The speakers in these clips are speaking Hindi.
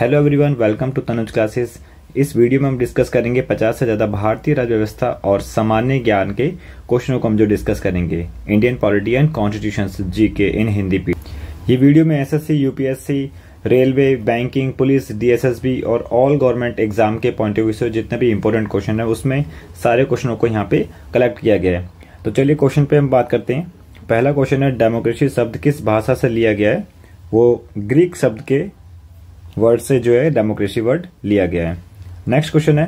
Hello everyone, welcome to Tanuj classes. इस वीडियो में हम डिस्कस करेंगे 50 से ज़्यादा भारतीय राज्य व्यवस्था और सामान्य ज्ञान के क्वेश्चनों को हम जो डिस्कस करेंगे। Indian polity and constitution GK in Hindi पे। ये वीडियो में SSC, UPSC, railway, banking, police, DSSB और ऑल गवर्नमेंट एग्जाम के पॉइंट ऑफ व्यू से जितने भी इंपॉर्टेंट क्वेश्चन है उसमें सारे क्वेश्चनों को यहाँ पे कलेक्ट किया गया है। तो चलिए क्वेश्चन पे हम बात करते हैं। पहला क्वेश्चन है, डेमोक्रेसी शब्द किस भाषा से लिया गया है? वो ग्रीक शब्द के वर्ड से जो है डेमोक्रेसी वर्ड लिया गया है। नेक्स्ट क्वेश्चन है,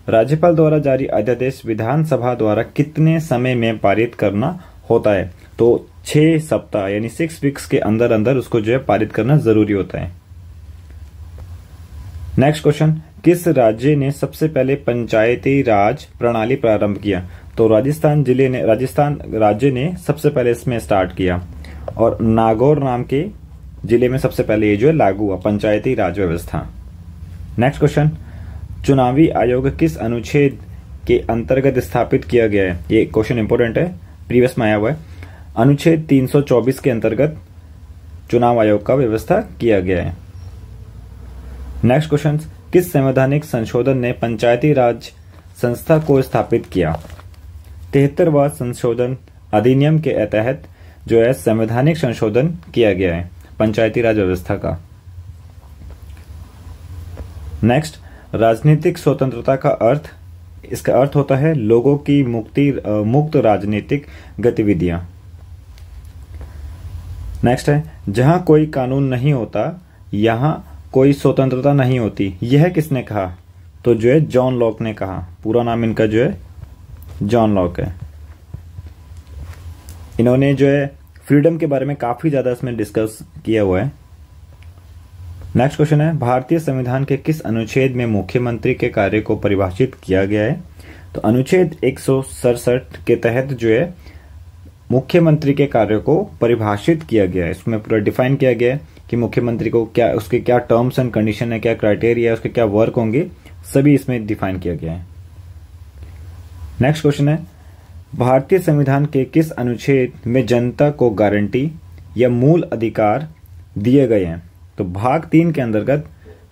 राज्यपाल द्वारा जारी अध्यादेश विधानसभा द्वारा कितने समय में पारित करना होता है? तो 6 सप्ताह यानी 6 वीक्स के अंदर अंदर उसको जो है पारित करना जरूरी होता है। नेक्स्ट क्वेश्चन, किस राज्य ने सबसे पहले पंचायती राज प्रणाली प्रारंभ किया? तो राजस्थान राज्य ने सबसे पहले इसमें स्टार्ट किया और नागौर नाम के जिले में सबसे पहले ये जो है लागू हुआ पंचायती राज व्यवस्था। नेक्स्ट क्वेश्चन, चुनावी आयोग किस अनुच्छेद के अंतर्गत स्थापित किया गया है? ये क्वेश्चन इंपोर्टेंट है, प्रीवियस में आया हुआ है। अनुच्छेद 324 के अंतर्गत चुनाव आयोग का व्यवस्था किया गया है। नेक्स्ट क्वेश्चन, किस संवैधानिक संशोधन ने पंचायती राज संस्था को स्थापित किया? 73वां संशोधन अधिनियम के तहत जो है संवैधानिक संशोधन किया गया है पंचायती राज व्यवस्था का। नेक्स्ट, राजनीतिक स्वतंत्रता का अर्थ, इसका अर्थ होता है लोगों की मुक्त राजनीतिक गतिविधियां। नेक्स्ट है, जहां कोई कानून नहीं होता यहां कोई स्वतंत्रता नहीं होती। यह किसने कहा? तो जो है जॉन लॉक ने कहा। पूरा नाम इनका जो है जॉन लॉक है। इन्होंने जो है फ्रीडम के बारे में काफी ज्यादा इसमें डिस्कस किया हुआ है। नेक्स्ट क्वेश्चन है, भारतीय संविधान के किस अनुच्छेद में मुख्यमंत्री के कार्य को परिभाषित किया गया है? तो अनुच्छेद 167 के तहत जो है मुख्यमंत्री के कार्य को परिभाषित किया गया है। इसमें पूरा डिफाइन किया गया है कि मुख्यमंत्री को क्या, उसके क्या टर्म्स एंड कंडीशन है, क्या क्राइटेरिया है, उसके क्या वर्क होंगे, सभी इसमें डिफाइन किया गया है। नेक्स्ट क्वेश्चन है, भारतीय संविधान के किस अनुच्छेद में जनता को गारंटी या मूल अधिकार दिए गए हैं? तो भाग 3 के अंतर्गत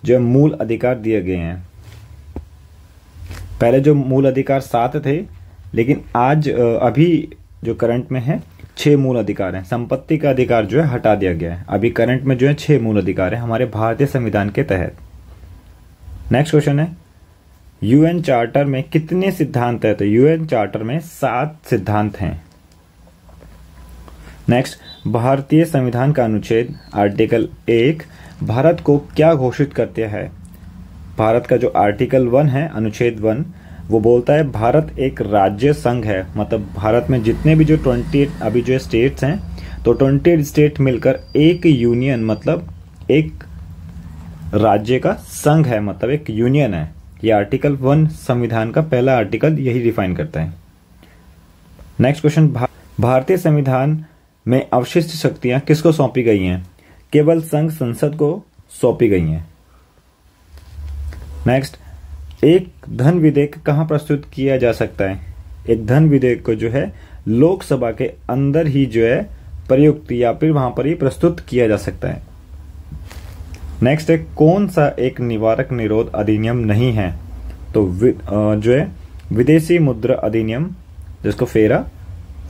जो मूल अधिकार दिए गए हैं। पहले जो मूल अधिकार 7 थे, लेकिन आज अभी जो करंट में है 6 मूल अधिकार हैं। संपत्ति का अधिकार जो है हटा दिया गया है। अभी करंट में जो है 6 मूल अधिकार है हमारे भारतीय संविधान के तहत। नेक्स्ट क्वेश्चन है, यूएन चार्टर में कितने सिद्धांत है? तो यूएन चार्टर में 7 सिद्धांत हैं। नेक्स्ट, भारतीय संविधान का अनुच्छेद आर्टिकल 1 भारत को क्या घोषित करते हैं? भारत का जो आर्टिकल 1 है, अनुच्छेद 1, वो बोलता है भारत एक राज्य संघ है। मतलब भारत में जितने भी जो 28 अभी जो स्टेट्स हैं, तो 28 स्टेट मिलकर एक यूनियन, मतलब एक राज्य का संघ है, मतलब एक यूनियन है। ये आर्टिकल 1 संविधान का पहला आर्टिकल यही डिफाइन करता है। नेक्स्ट क्वेश्चन, भारतीय संविधान में अवशिष्ट शक्तियां किसको सौंपी गई हैं? केवल संघ संसद को सौंपी गई हैं। नेक्स्ट, एक धन विधेयक कहां प्रस्तुत किया जा सकता है? एक धन विधेयक को जो है लोकसभा के अंदर ही जो है प्रयुक्त या फिर वहां पर ही प्रस्तुत किया जा सकता है। नेक्स्ट है, कौन सा एक निवारक निरोध अधिनियम नहीं है? तो जो है विदेशी मुद्रा अधिनियम, जिसको फेरा,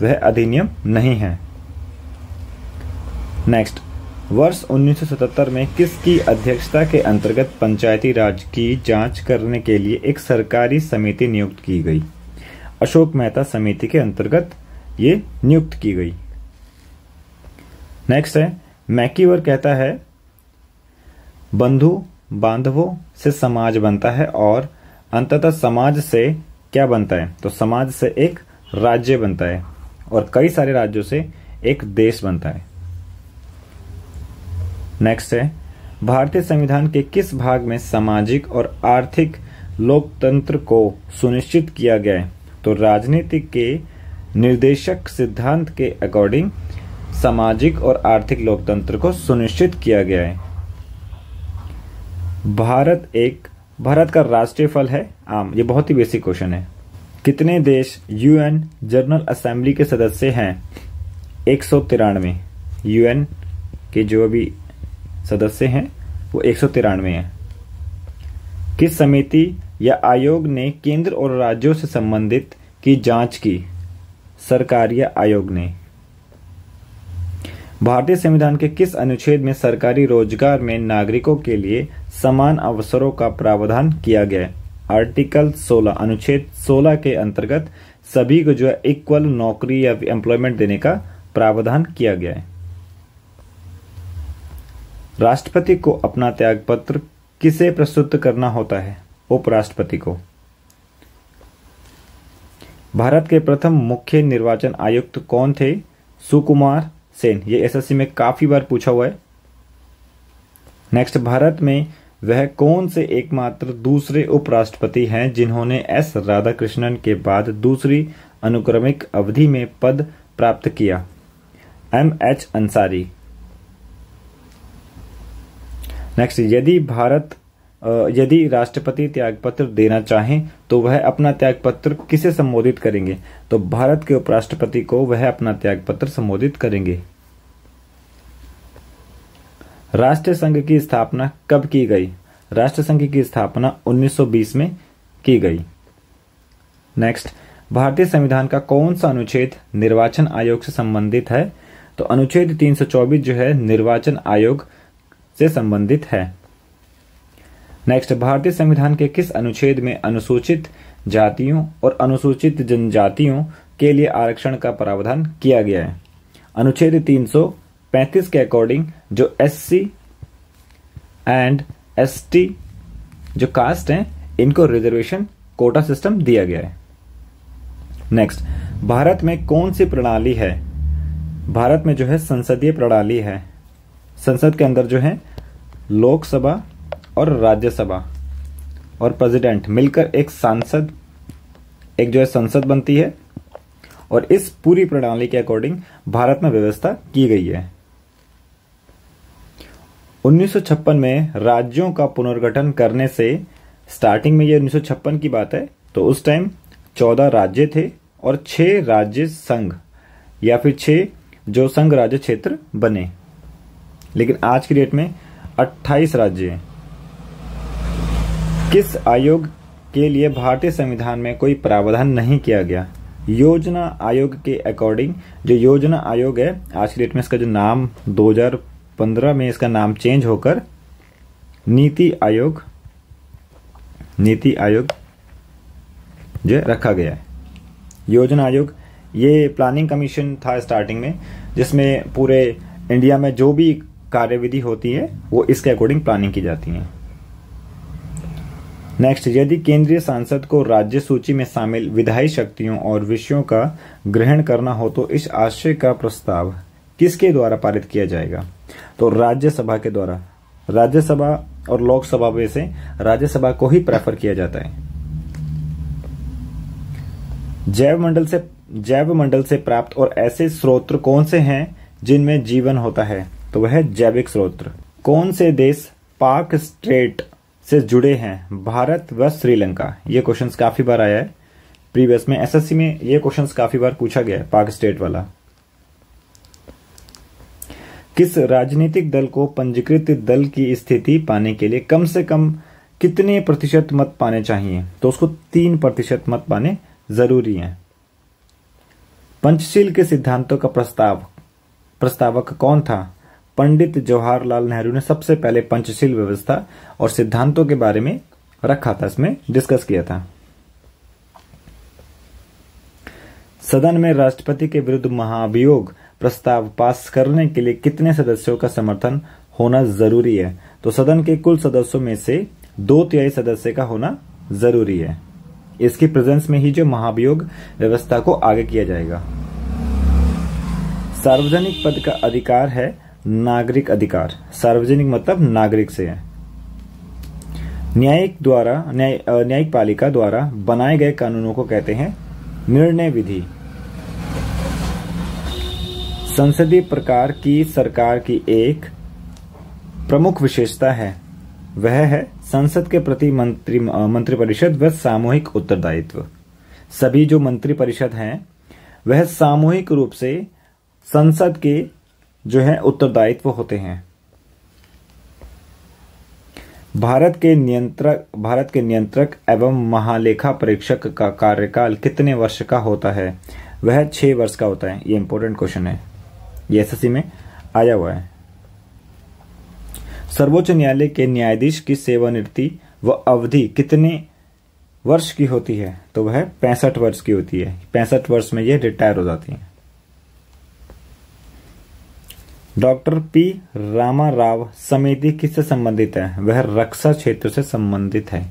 वह अधिनियम नहीं है। नेक्स्ट, वर्ष 1977 में किसकी अध्यक्षता के अंतर्गत पंचायती राज की जांच करने के लिए एक सरकारी समिति नियुक्त की गई? अशोक मेहता समिति के अंतर्गत ये नियुक्त की गई। नेक्स्ट है, मैकीवर कहता है बंधु बांधवों से समाज बनता है और अंततः समाज से क्या बनता है? तो समाज से एक राज्य बनता है और कई सारे राज्यों से एक देश बनता है। नेक्स्ट है, भारतीय संविधान के किस भाग में सामाजिक और आर्थिक लोकतंत्र को सुनिश्चित किया गया है? तो राजनीति के निर्देशक सिद्धांत के अकॉर्डिंग सामाजिक और आर्थिक लोकतंत्र को सुनिश्चित किया गया है। भारत का राष्ट्रीय फल है आम। ये बहुत ही बेसिक क्वेश्चन है। कितने देश यूएन जनरल असेंबली के सदस्य हैं? 193। यूएन के जो भी सदस्य हैं वो 193 हैं। किस समिति या आयोग ने केंद्र और राज्यों से संबंधित की जांच की? सरकार या आयोग ने। भारतीय संविधान के किस अनुच्छेद में सरकारी रोजगार में नागरिकों के लिए समान अवसरों का प्रावधान किया गया है? आर्टिकल 16, अनुच्छेद 16 के अंतर्गत सभी को जो है इक्वल नौकरी या एम्प्लॉयमेंट देने का प्रावधान किया गया है। राष्ट्रपति को अपना त्यागपत्र किसे प्रस्तुत करना होता है? उपराष्ट्रपति को। भारत के प्रथम मुख्य निर्वाचन आयुक्त कौन थे? सुकुमार सेन। ये एसएससी में काफी बार पूछा हुआ है। नेक्स्ट, भारत में वह कौन से एकमात्र दूसरे उपराष्ट्रपति हैं जिन्होंने एस राधाकृष्णन के बाद दूसरी अनुक्रमिक अवधि में पद प्राप्त किया? एमएच अंसारी। नेक्स्ट, यदि राष्ट्रपति त्यागपत्र देना चाहें तो वह अपना त्यागपत्र किसे संबोधित करेंगे? तो भारत के उपराष्ट्रपति को वह अपना त्यागपत्र संबोधित करेंगे। राष्ट्रीय संघ की स्थापना कब की गई? राष्ट्रीय संघ की स्थापना 1920 में की गई। नेक्स्ट, भारतीय संविधान का कौन सा अनुच्छेद निर्वाचन आयोग से संबंधित है? तो अनुच्छेद 324 जो है निर्वाचन आयोग से संबंधित है। नेक्स्ट, भारतीय संविधान के किस अनुच्छेद में अनुसूचित जातियों और अनुसूचित जनजातियों के लिए आरक्षण का प्रावधान किया गया है? अनुच्छेद 335 के अकॉर्डिंग जो एससी एंड एसटी जो कास्ट हैं इनको रिजर्वेशन कोटा सिस्टम दिया गया है। नेक्स्ट, भारत में कौन सी प्रणाली है? भारत में जो है संसदीय प्रणाली है। संसद के अंदर जो है लोकसभा और राज्यसभा और प्रेसिडेंट मिलकर एक जो है संसद बनती है और इस पूरी प्रणाली के अकॉर्डिंग भारत में व्यवस्था की गई है। 1956 में राज्यों का पुनर्गठन करने से, स्टार्टिंग में ये 1956 की बात है, तो उस टाइम 14 राज्य थे और 6 राज्य संघ या फिर 6 जो संघ राज्य क्षेत्र बने, लेकिन आज की डेट में 28 राज्य हैं। किस आयोग के लिए भारतीय संविधान में कोई प्रावधान नहीं किया गया? योजना आयोग के अकॉर्डिंग जो योजना आयोग है, आज की डेट में इसका जो नाम 2015 में इसका नाम चेंज होकर नीति आयोग जो रखा गया है। योजना आयोग ये प्लानिंग कमीशन था स्टार्टिंग में, जिसमें पूरे इंडिया में जो भी कार्यविधि होती है वो इसके अकॉर्डिंग प्लानिंग की जाती है। नेक्स्ट, यदि केंद्रीय सांसद को राज्य सूची में शामिल विधायी शक्तियों और विषयों का ग्रहण करना हो तो इस आशय का प्रस्ताव किसके द्वारा पारित किया जाएगा? तो राज्यसभा के द्वारा। राज्यसभा और लोकसभा में से राज्यसभा को ही प्रेफर किया जाता है। जैव मंडल से प्राप्त और ऐसे स्रोत कौन से हैं जिनमें जीवन होता है? तो वह जैविक स्रोत। कौन से देश पाक स्ट्रेट से जुड़े हैं? भारत व श्रीलंका। ये क्वेश्चंस काफी बार आया है प्रीवियस में, एसएससी में ये क्वेश्चंस काफी बार पूछा गया है, पाक स्टेट वाला। किस राजनीतिक दल को पंजीकृत दल की स्थिति पाने के लिए कम से कम कितने प्रतिशत मत पाने चाहिए? तो उसको 3% मत पाने जरूरी हैं। पंचशील के सिद्धांतों का प्रस्तावक कौन था? पंडित जवाहरलाल नेहरू ने सबसे पहले पंचशील व्यवस्था और सिद्धांतों के बारे में रखा था, इसमें डिस्कस किया था। सदन में राष्ट्रपति के विरुद्ध महाभियोग प्रस्ताव पास करने के लिए कितने सदस्यों का समर्थन होना जरूरी है? तो सदन के कुल सदस्यों में से 2/3 सदस्य का होना जरूरी है। इसकी प्रेजेंस में ही जो महाभियोग व्यवस्था को आगे किया जाएगा। सार्वजनिक पद का अधिकार है नागरिक अधिकार। सार्वजनिक मतलब नागरिक से है। न्यायिक पालिका द्वारा बनाए गए कानूनों को कहते हैं निर्णय विधि। संसदीय प्रकार की सरकार की एक प्रमुख विशेषता है, वह है संसद के प्रति मंत्रिपरिषद व सामूहिक उत्तरदायित्व। सभी जो मंत्रिपरिषद हैं वह सामूहिक रूप से संसद के जो है उत्तरदायित्व होते हैं। भारत के नियंत्रक एवं महालेखा परीक्षक का कार्यकाल कितने वर्ष का होता है? वह 6 वर्ष का होता है। ये इंपॉर्टेंट क्वेश्चन है, ये एसएससी में आया हुआ है। सर्वोच्च न्यायालय के न्यायाधीश की सेवानिवृत्ति व अवधि कितने वर्ष की होती है? तो वह 65 वर्ष की होती है। 65 वर्ष में ये रिटायर हो जाती है। डॉक्टर पी रामाराव समिति किससे संबंधित है? वह रक्षा क्षेत्र से संबंधित है।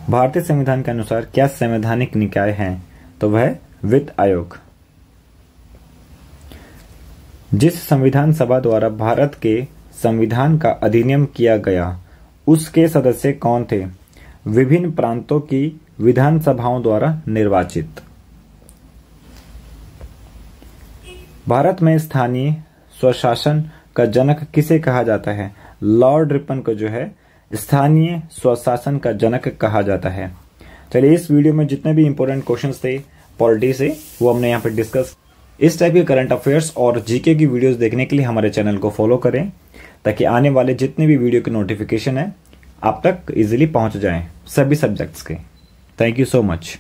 भारतीय संविधान के अनुसार क्या संवैधानिक निकाय है? तो वह वित्त आयोग। जिस संविधान सभा द्वारा भारत के संविधान का अधिनियम किया गया उसके सदस्य कौन थे? विभिन्न प्रांतों की विधानसभाओं द्वारा निर्वाचित। भारत में स्थानीय स्वशासन का जनक किसे कहा जाता है? लॉर्ड रिपन को जो है स्थानीय स्वशासन का जनक कहा जाता है। चलिए, इस वीडियो में जितने भी इंपॉर्टेंट क्वेश्चंस थे पॉलिटी से वो हमने यहाँ पे डिस्कस। इस टाइप के करंट अफेयर्स और जीके की वीडियोस देखने के लिए हमारे चैनल को फॉलो करें ताकि आने वाले जितने भी वीडियो के नोटिफिकेशन है आप तक इजीली पहुंच जाएं सभी सब्जेक्ट्स के। Thank you so much.